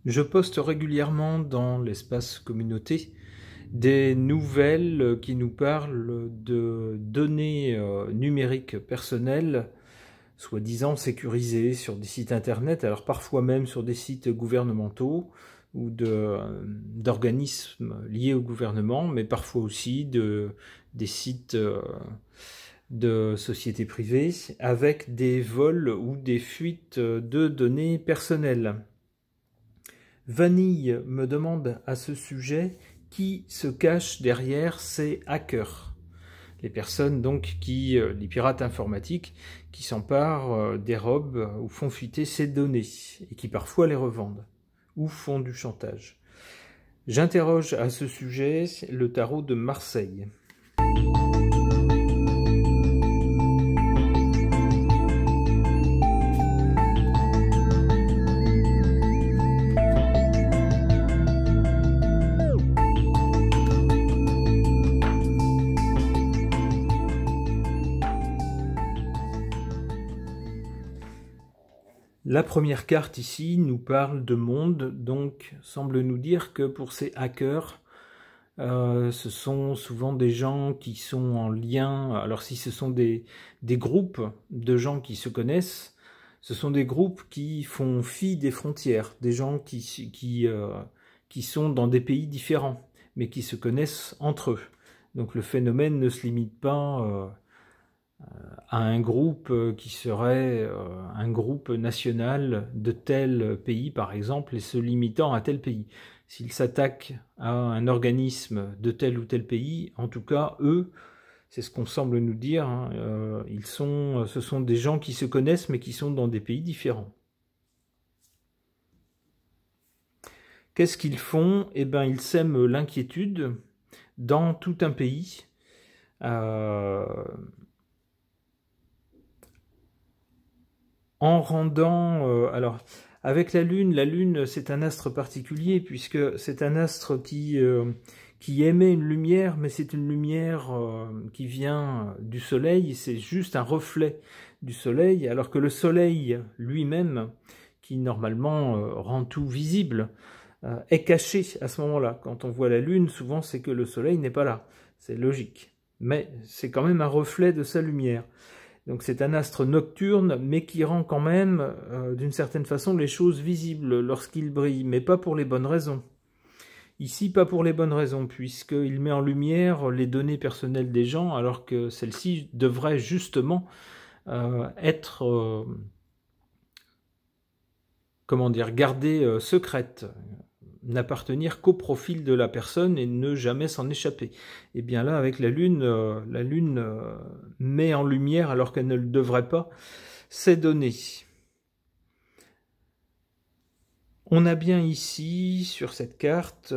Je poste régulièrement dans l'espace communauté des nouvelles qui nous parlent de données numériques personnelles, soi-disant sécurisées sur des sites internet, alors parfois même sur des sites gouvernementaux ou d'organismes liés au gouvernement, mais parfois aussi des sites de sociétés privées avec des vols ou des fuites de données personnelles. Vanille me demande à ce sujet qui se cache derrière ces hackers. Les personnes donc les pirates informatiques qui s'emparent, dérobent ou font fuiter ces données et qui parfois les revendent ou font du chantage. J'interroge à ce sujet le tarot de Marseille. La première carte ici nous parle de monde, donc semble nous dire que pour ces hackers, ce sont souvent des gens qui sont en lien. Alors si ce sont des groupes de gens qui se connaissent, ce sont des groupes qui font fi des frontières, des gens qui sont dans des pays différents, mais qui se connaissent entre eux. Donc le phénomène ne se limite pas à un groupe qui serait un groupe national de tel pays, par exemple, et se limitant à tel pays. S'ils s'attaquent à un organisme de tel ou tel pays, en tout cas, eux, c'est ce qu'on semble nous dire, hein, ce sont des gens qui se connaissent, mais qui sont dans des pays différents. Qu'est-ce qu'ils font? Eh bien, ils sèment l'inquiétude dans tout un pays. En rendant, alors avec la Lune c'est un astre particulier puisque c'est un astre qui émet une lumière, mais c'est une lumière qui vient du Soleil, c'est juste un reflet du Soleil, alors que le Soleil lui-même, qui normalement rend tout visible, est caché à ce moment-là. Quand on voit la Lune, souvent c'est que le Soleil n'est pas là, c'est logique, mais c'est quand même un reflet de sa lumière. Donc c'est un astre nocturne, mais qui rend quand même, d'une certaine façon, les choses visibles lorsqu'il brille, mais pas pour les bonnes raisons. Ici, pas pour les bonnes raisons, puisqu'il met en lumière les données personnelles des gens, alors que celles-ci devraient justement être, comment dire, gardées secrètes, n'appartenir qu'au profil de la personne et ne jamais s'en échapper. Et bien là, avec la Lune met en lumière, alors qu'elle ne le devrait pas, ces données. On a bien ici, sur cette carte,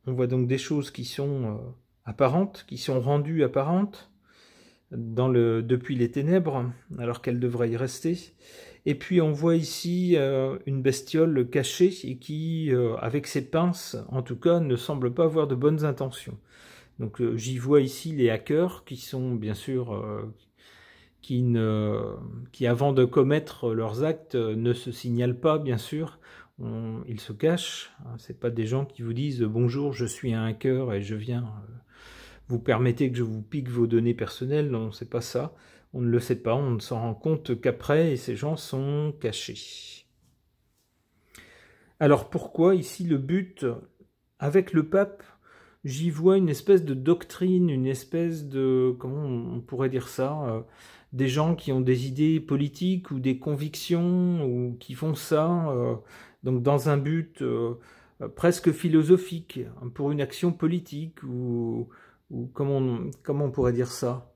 on voit donc des choses qui sont apparentes, qui sont rendues apparentes depuis les ténèbres, alors qu'elles devraient y rester. Et puis on voit ici une bestiole cachée et qui, avec ses pinces, en tout cas, ne semble pas avoir de bonnes intentions. Donc j'y vois ici les hackers qui sont bien sûr, qui avant de commettre leurs actes ne se signalent pas, bien sûr. Ils se cachent. C'est pas des gens qui vous disent bonjour, je suis un hacker et je viens. Vous permettez que je vous pique vos données personnelles. Non, c'est pas ça. On ne le sait pas, on ne s'en rend compte qu'après, et ces gens sont cachés. Alors pourquoi ici le but? Avec le pape, j'y vois une espèce de doctrine, une espèce de, comment on pourrait dire ça, des gens qui ont des idées politiques ou des convictions, ou qui font ça, donc dans un but presque philosophique, pour une action politique, ou comment on pourrait dire ça,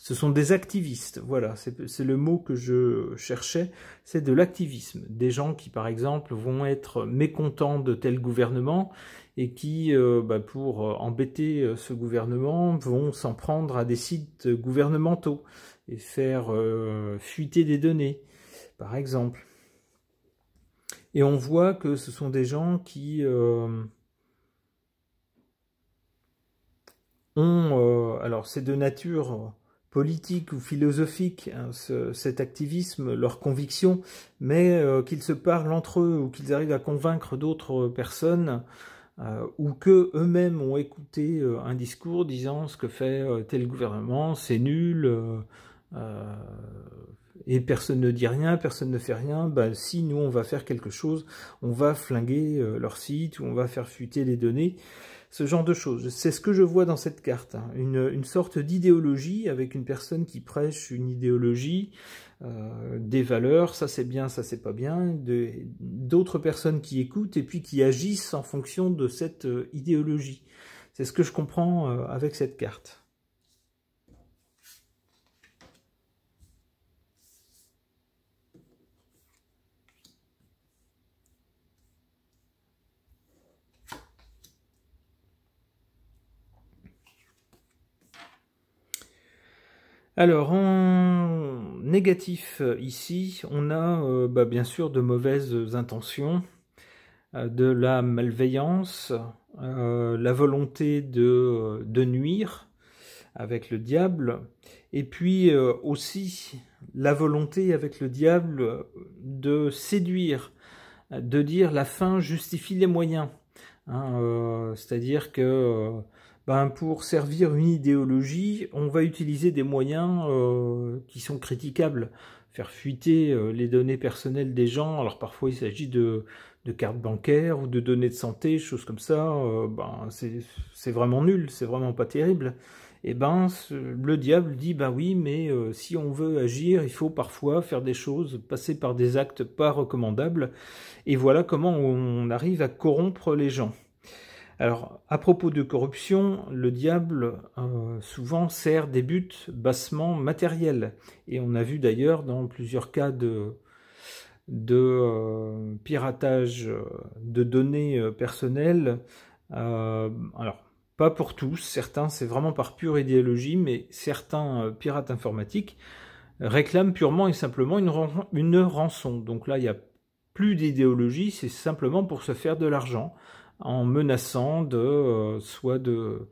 ce sont des activistes, voilà, c'est le mot que je cherchais, c'est de l'activisme. Des gens qui, par exemple, vont être mécontents de tel gouvernement et qui, pour embêter ce gouvernement, vont s'en prendre à des sites gouvernementaux et faire fuiter des données, par exemple. Et on voit que ce sont des gens qui alors c'est de nature politique ou philosophique, hein, cet activisme, leurs convictions, mais qu'ils se parlent entre eux ou qu'ils arrivent à convaincre d'autres personnes ou qu'eux mêmes ont écouté un discours disant ce que fait tel gouvernement, c'est nul, et personne ne dit rien, personne ne fait rien, ben, si nous on va faire quelque chose, on va flinguer leur site ou on va faire fuiter les données. Ce genre de choses. C'est ce que je vois dans cette carte, hein. Une sorte d'idéologie avec une personne qui prêche une idéologie, des valeurs, ça c'est bien, ça c'est pas bien, d'autres personnes qui écoutent et puis qui agissent en fonction de cette idéologie. C'est ce que je comprends avec cette carte. Alors, en négatif, ici, on a bien sûr de mauvaises intentions, de la malveillance, la volonté de nuire avec le diable, et puis aussi la volonté avec le diable de séduire, de dire la fin justifie les moyens. Hein, c'est-à-dire que pour servir une idéologie, on va utiliser des moyens qui sont critiquables. Faire fuiter les données personnelles des gens, alors parfois il s'agit de cartes bancaires ou de données de santé, choses comme ça, c'est vraiment nul, c'est vraiment pas terrible. Et le diable dit, oui, mais si on veut agir, il faut parfois faire des choses, passer par des actes pas recommandables, et voilà comment on arrive à corrompre les gens. Alors, à propos de corruption, le diable souvent sert des buts bassement matériels. Et on a vu d'ailleurs dans plusieurs cas de piratage de données personnelles. Alors, pas pour tous, certains c'est vraiment par pure idéologie, mais certains pirates informatiques réclament purement et simplement une rançon. Donc là, il n'y a plus d'idéologie, c'est simplement pour se faire de l'argent, en menaçant soit de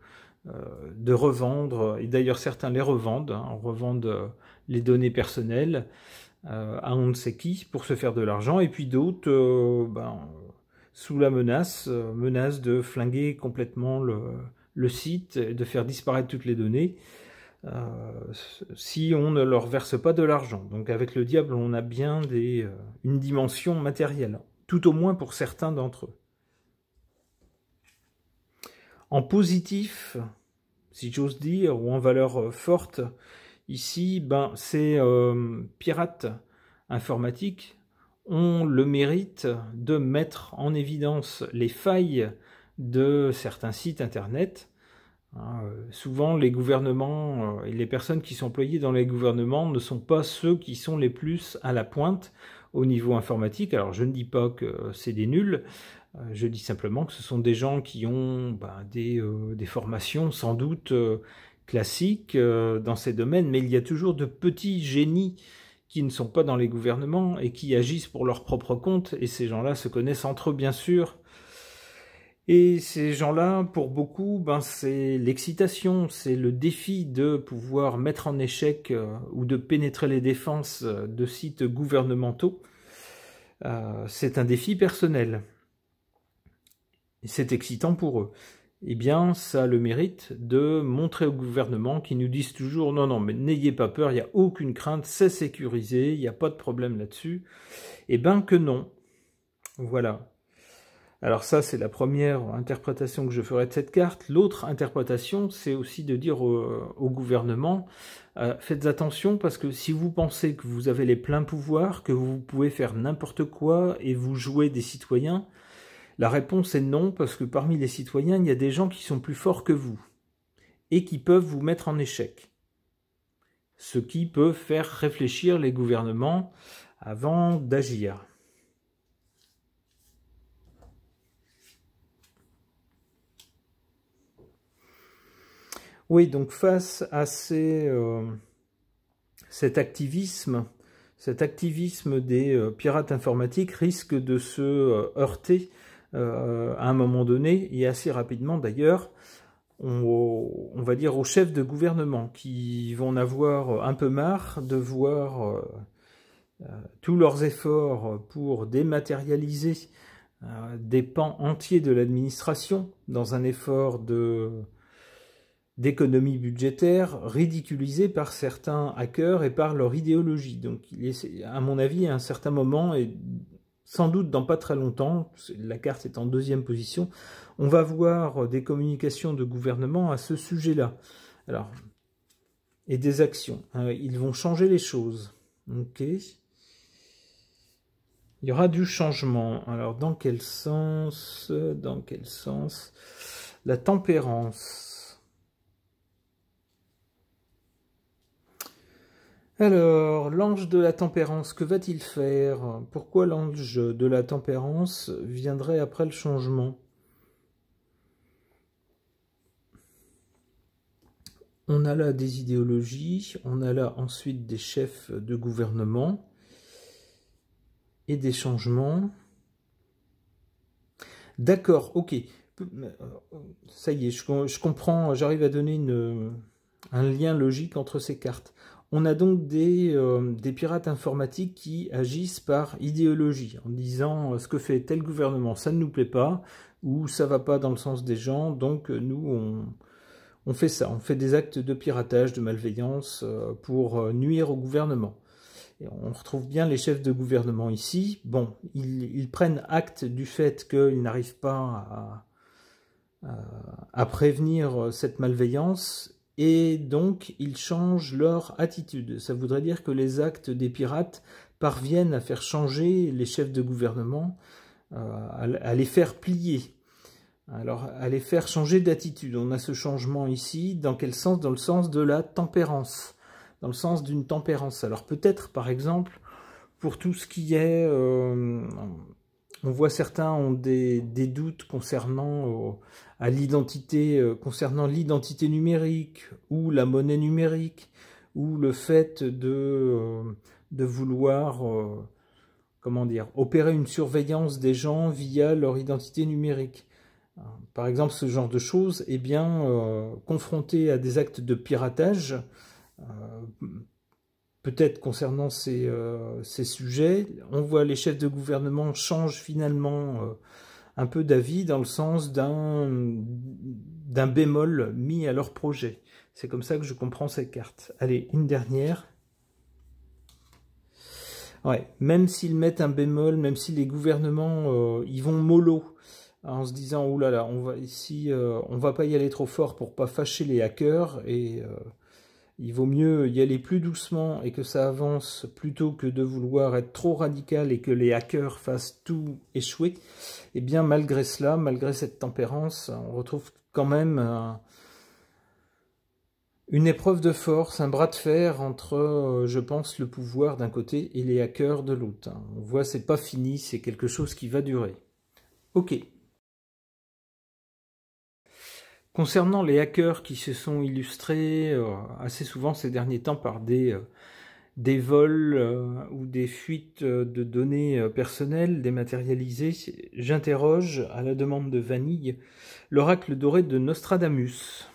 revendre, et d'ailleurs certains les revendent, hein, revendent les données personnelles à on ne sait qui pour se faire de l'argent, et puis d'autres sous la menace de flinguer complètement le site et de faire disparaître toutes les données si on ne leur verse pas de l'argent. Donc avec le diable on a bien une dimension matérielle, tout au moins pour certains d'entre eux. En positif, si j'ose dire, ou en valeur forte, ici, ces pirates informatiques ont le mérite de mettre en évidence les failles de certains sites internet. Souvent, les gouvernements et les personnes qui sont employées dans les gouvernements ne sont pas ceux qui sont les plus à la pointe au niveau informatique. Alors, je ne dis pas que c'est des nuls, je dis simplement que ce sont des gens qui ont des formations sans doute classiques dans ces domaines, mais il y a toujours de petits génies qui ne sont pas dans les gouvernements et qui agissent pour leur propre compte, et ces gens-là se connaissent entre eux bien sûr. Et ces gens-là, pour beaucoup, c'est l'excitation, c'est le défi de pouvoir mettre en échec ou de pénétrer les défenses de sites gouvernementaux. C'est un défi personnel. C'est excitant pour eux. Eh bien, ça a le mérite de montrer au gouvernement qui nous disent toujours « Non, non, mais n'ayez pas peur, il n'y a aucune crainte, c'est sécurisé, il n'y a pas de problème là-dessus. » Eh bien que non. Voilà. Alors ça, c'est la première interprétation que je ferai de cette carte. L'autre interprétation, c'est aussi de dire au gouvernement faites attention parce que si vous pensez que vous avez les pleins pouvoirs, que vous pouvez faire n'importe quoi et vous jouer des citoyens, la réponse est non, parce que parmi les citoyens, il y a des gens qui sont plus forts que vous et qui peuvent vous mettre en échec. Ce qui peut faire réfléchir les gouvernements avant d'agir. Oui, donc face à cet activisme des pirates informatiques risque de se heurter à un moment donné, et assez rapidement d'ailleurs, on va dire aux chefs de gouvernement qui vont en avoir un peu marre de voir tous leurs efforts pour dématérialiser des pans entiers de l'administration dans un effort d'économie budgétaire ridiculisé par certains hackers et par leur idéologie. Donc, à mon avis, à un certain moment, et sans doute dans pas très longtemps, la carte est en deuxième position, on va voir des communications de gouvernement à ce sujet-là. Alors, et des actions. Ils vont changer les choses. Ok. Il y aura du changement. Alors, dans quel sens? Dans quel sens? La tempérance. Alors, l'ange de la tempérance, que va-t-il faire? Pourquoi l'ange de la tempérance viendrait après le changement? On a là des idéologies, on a là ensuite des chefs de gouvernement et des changements. D'accord, ok. Ça y est, je comprends, j'arrive à donner un lien logique entre ces cartes. On a donc des pirates informatiques qui agissent par idéologie, en disant ce que fait tel gouvernement, ça ne nous plaît pas, ou ça va pas dans le sens des gens, donc nous on fait ça, on fait des actes de piratage, de malveillance pour nuire au gouvernement. Et on retrouve bien les chefs de gouvernement ici. Bon, ils prennent acte du fait qu'ils n'arrivent pas à prévenir cette malveillance, et donc ils changent leur attitude. Ça voudrait dire que les actes des pirates parviennent à faire changer les chefs de gouvernement, à les faire plier. Alors, à les faire changer d'attitude. On a ce changement ici. Dans quel sens? Dans le sens de la tempérance. Dans le sens d'une tempérance. Alors peut-être, par exemple, pour tout ce qui est... on voit certains ont des doutes concernant concernant l'identité numérique, ou la monnaie numérique, ou le fait de vouloir... comment dire, opérer une surveillance des gens via leur identité numérique. Par exemple, ce genre de choses, eh bien, confronté à des actes de piratage, peut-être concernant ces sujets, on voit les chefs de gouvernement changent finalement un peu d'avis dans le sens d'un bémol mis à leur projet. C'est comme ça que je comprends ces cartes. Allez, une dernière. Ouais, même s'ils mettent un bémol, même si les gouvernements ils vont mollo, en se disant oh là là, on va pas y aller trop fort pour pas fâcher les hackers, et il vaut mieux y aller plus doucement et que ça avance plutôt que de vouloir être trop radical et que les hackers fassent tout échouer. Et bien malgré cela, malgré cette tempérance, on retrouve quand même une épreuve de force, un bras de fer entre, je pense, le pouvoir d'un côté et les hackers de l'autre. On voit, c'est pas fini, c'est quelque chose qui va durer. Ok. Concernant les hackers qui se sont illustrés assez souvent ces derniers temps par des vols ou des fuites de données personnelles dématérialisées, j'interroge, à la demande de Vanille, l'oracle doré de Nostradamus.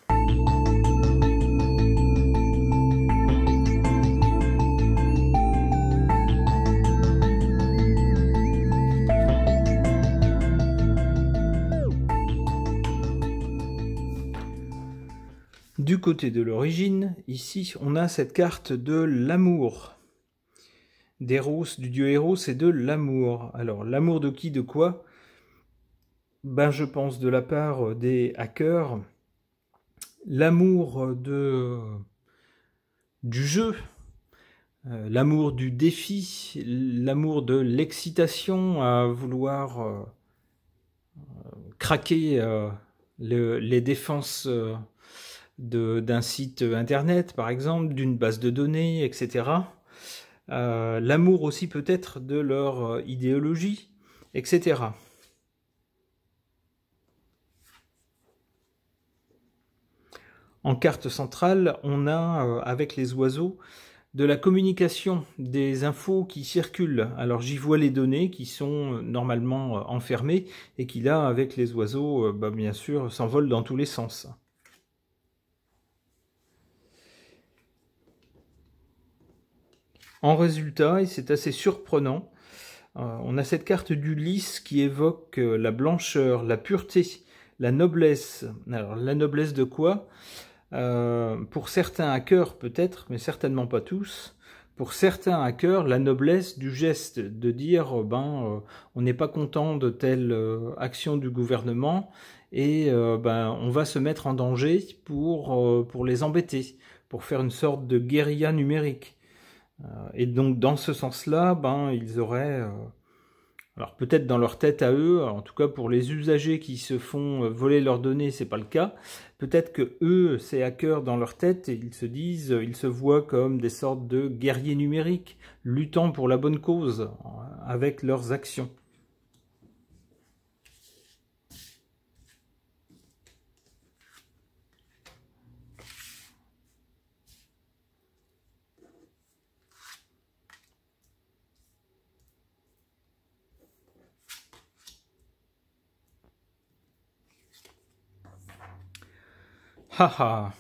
Du côté de l'origine, ici, on a cette carte de l'amour. D'Eros, du dieu Eros, et de l'amour. Alors, l'amour de qui, de quoi? Ben, je pense de la part des hackers, l'amour du jeu, l'amour du défi, l'amour de l'excitation à vouloir craquer les défenses d'un site internet, par exemple, d'une base de données, etc. L'amour aussi peut-être de leur idéologie, etc. En carte centrale, on a, avec les oiseaux, de la communication, des infos qui circulent. Alors j'y vois les données qui sont normalement enfermées et qui là, avec les oiseaux, bien sûr, s'envolent dans tous les sens. En résultat, et c'est assez surprenant, on a cette carte d'Ulysse qui évoque la blancheur, la pureté, la noblesse. Alors, la noblesse de quoi? Pour certains hackers peut-être, mais certainement pas tous. Pour certains hackers, la noblesse du geste, de dire on n'est pas content de telle action du gouvernement et on va se mettre en danger pour les embêter, pour faire une sorte de guérilla numérique. Et donc dans ce sens-là, ils auraient, alors peut-être dans leur tête à eux, en tout cas pour les usagers qui se font voler leurs données, c'est pas le cas. Peut-être que eux, ces hackers dans leur tête, ils se disent, ils se voient comme des sortes de guerriers numériques, luttant pour la bonne cause avec leurs actions. Haha,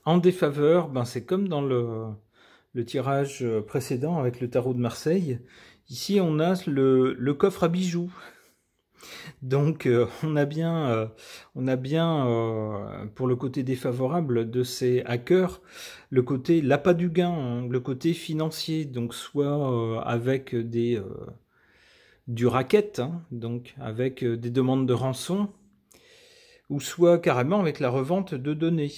en défaveur, c'est comme dans le tirage précédent avec le tarot de Marseille. Ici, on a le coffre à bijoux. Donc, on a bien, pour le côté défavorable de ces hackers, le côté l'appât du gain, hein, le côté financier. Donc, soit avec du racket, hein, donc avec des demandes de rançon, ou soit carrément avec la revente de données.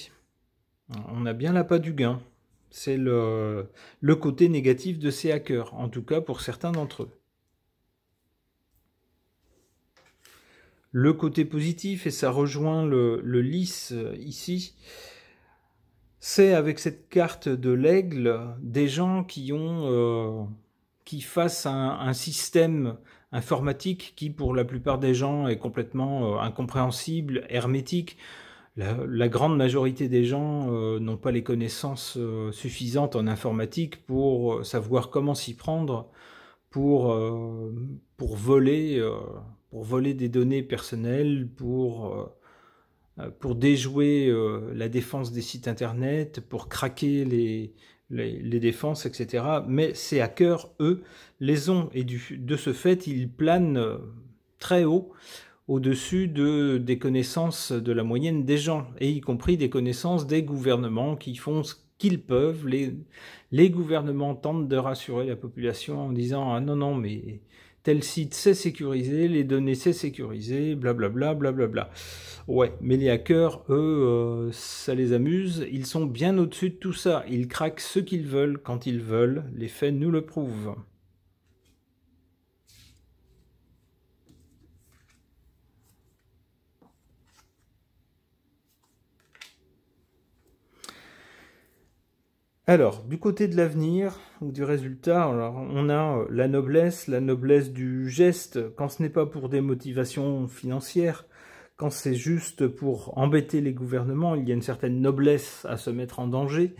On a bien l'appât du gain. C'est le côté négatif de ces hackers, en tout cas pour certains d'entre eux. Le côté positif, et ça rejoint le lys ici, c'est avec cette carte de l'aigle, des gens qui fassent un système informatique qui, pour la plupart des gens, est complètement incompréhensible, hermétique. La grande majorité des gens n'ont pas les connaissances suffisantes en informatique pour savoir comment s'y prendre pour voler des données personnelles, pour déjouer la défense des sites internet, pour craquer les défenses, etc. Mais ces hackers, eux, les ont, et de ce fait, ils planent très haut, au-dessus des connaissances de la moyenne des gens, et y compris des connaissances des gouvernements qui font ce qu'ils peuvent. Les gouvernements tentent de rassurer la population en disant « Ah non, mais tel site c'est sécurisé, les données c'est sécurisé, blablabla, blablabla. » Ouais, mais les hackers, eux, ça les amuse, ils sont bien au-dessus de tout ça. Ils craquent ce qu'ils veulent, quand ils veulent, les faits nous le prouvent. Alors, du côté de l'avenir, ou du résultat, alors, on a la noblesse du geste, quand ce n'est pas pour des motivations financières, quand c'est juste pour embêter les gouvernements, il y a une certaine noblesse à se mettre en danger,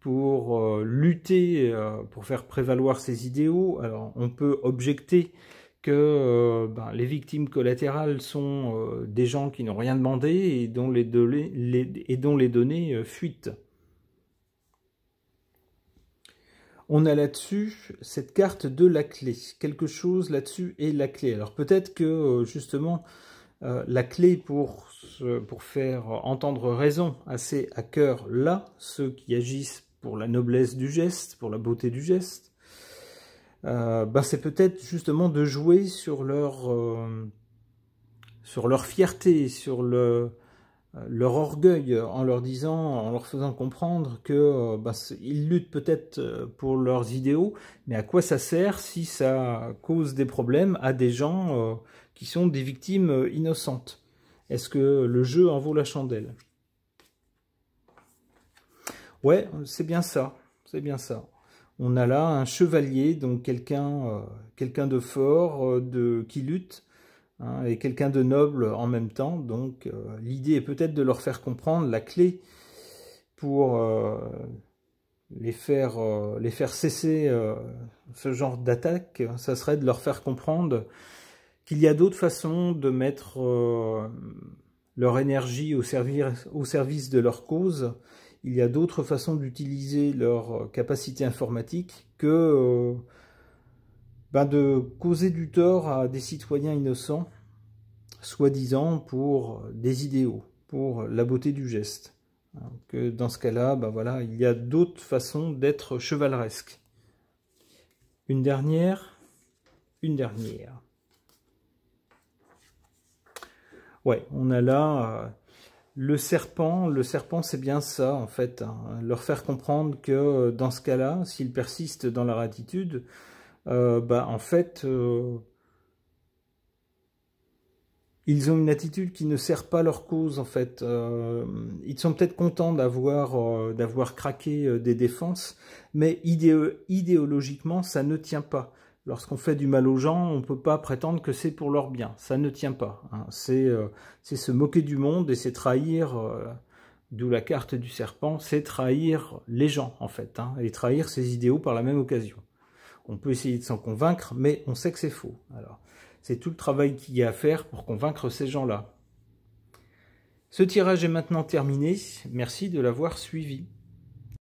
pour lutter, pour faire prévaloir ses idéaux. Alors, on peut objecter que les victimes collatérales sont des gens qui n'ont rien demandé et dont les données fuitent. On a là-dessus cette carte de la clé. Quelque chose là-dessus est la clé. Alors peut-être que justement la clé pour faire entendre raison à ces hackers-là, ceux qui agissent pour la noblesse du geste, pour la beauté du geste, c'est peut-être justement de jouer sur leur fierté, sur leur orgueil, en leur faisant comprendre que ils luttent peut-être pour leurs idéaux, mais à quoi ça sert si ça cause des problèmes à des gens qui sont des victimes innocentes? Est-ce que le jeu en vaut la chandelle? Ouais, c'est bien ça, c'est bien ça. On a là un chevalier, donc quelqu'un de fort, qui lutte, hein, et quelqu'un de noble en même temps. Donc l'idée est peut-être de leur faire comprendre la clé pour les faire cesser ce genre d'attaque. Ça serait de leur faire comprendre qu'il y a d'autres façons de mettre leur énergie au service de leur cause, il y a d'autres façons d'utiliser leur capacité informatique que de causer du tort à des citoyens innocents, soi-disant pour des idéaux, pour la beauté du geste. Que dans ce cas-là, voilà, il y a d'autres façons d'être chevaleresque. Une dernière. Ouais, on a là le serpent. Le serpent, c'est bien ça, en fait. Hein, leur faire comprendre que dans ce cas-là, s'ils persistent dans leur attitude, en fait, ils ont une attitude qui ne sert pas leur cause, en fait. Ils sont peut-être contents d'avoir craqué des défenses, mais idéologiquement, ça ne tient pas. Lorsqu'on fait du mal aux gens, on ne peut pas prétendre que c'est pour leur bien. Ça ne tient pas. Hein. C'est se moquer du monde et c'est trahir, d'où la carte du serpent, c'est trahir les gens, en fait, hein, et trahir ses idéaux par la même occasion. On peut essayer de s'en convaincre, mais on sait que c'est faux. Alors, c'est tout le travail qu'il y a à faire pour convaincre ces gens-là. Ce tirage est maintenant terminé. Merci de l'avoir suivi.